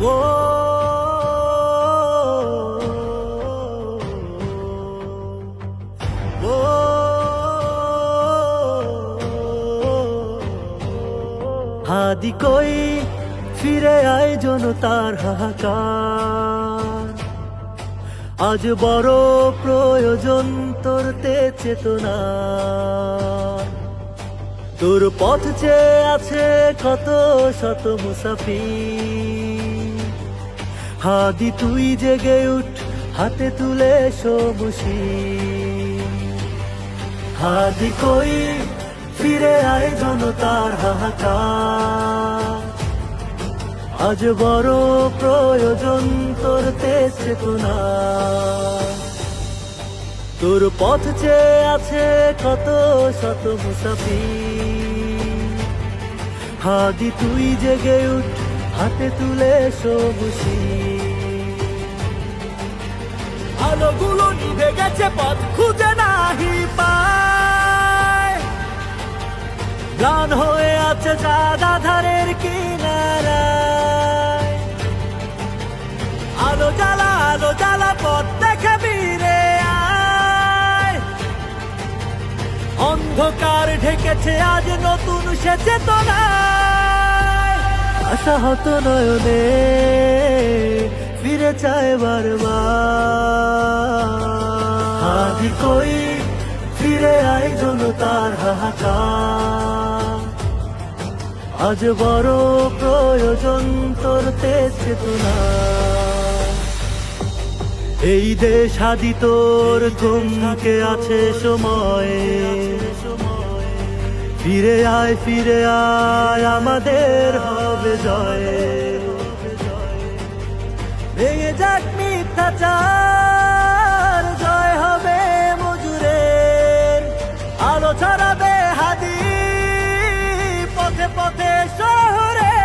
ও ও হাদি কই ফিরে আয় জনতার হাহাকার, আজ বড় প্রয়োজন তোর তে চেতনা। তোর পথ চেয়ে আছে কত শত মুসাফির, হাদি তুই জেগে উঠ, হাতে তুলে সমুশি। হাদি কই ফিরে আয় জনতার হাহাকার, আজ বড় প্রয়োজন তোর তে চেতনা। তোর পথ চেয়ে আছে কত শত মুসাফির, হাদি তুই জেগে উঠ, হাতে তুলে সবুশি। আলোগুলো নিভে গেছে, পথ খুঁজে নাহি পায়, গান হয়ে আছে চাঁদ আধারের কিনারায়। আলো জ্বালা পথ দেখে বীরে আয়, অন্ধকার ঢেকেছে আজ নতুন সে চেতনায়। আশাহত নয়নে ফিরে চায় বারবার, হাদি কই ফিরে আয় জনতার হাহাকার, আজ বড় প্রয়োজন তোর তে চেতনা। এই দেশ হাদি তোর থমকে আছে সময়ে, ফিরে আয় আমাদের হবে জয়। ভেঙে যাক মিথ্যাচার, জয় হবে মজুরের, আলো ছড়াবে হাদি পথে পথে শহরে।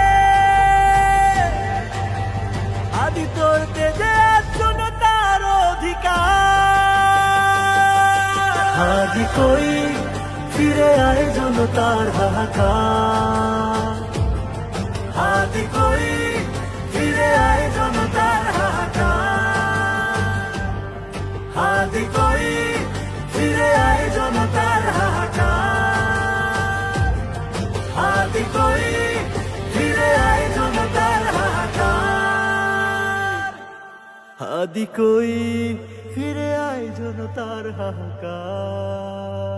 হাদি তোর তেজে জনতার অধিকার, হাদি কই ফিরে আয় জনতার হাহাকার, হাদি কই ফিরে আয় জনতার হাহাকার, হাদি কই ফিরে আয় জনতার হাহাকার, হাদি কই ফিরে আয় জনতার হাহাকার, হাদি কই ফিরে আয় জনতার হাহাকার।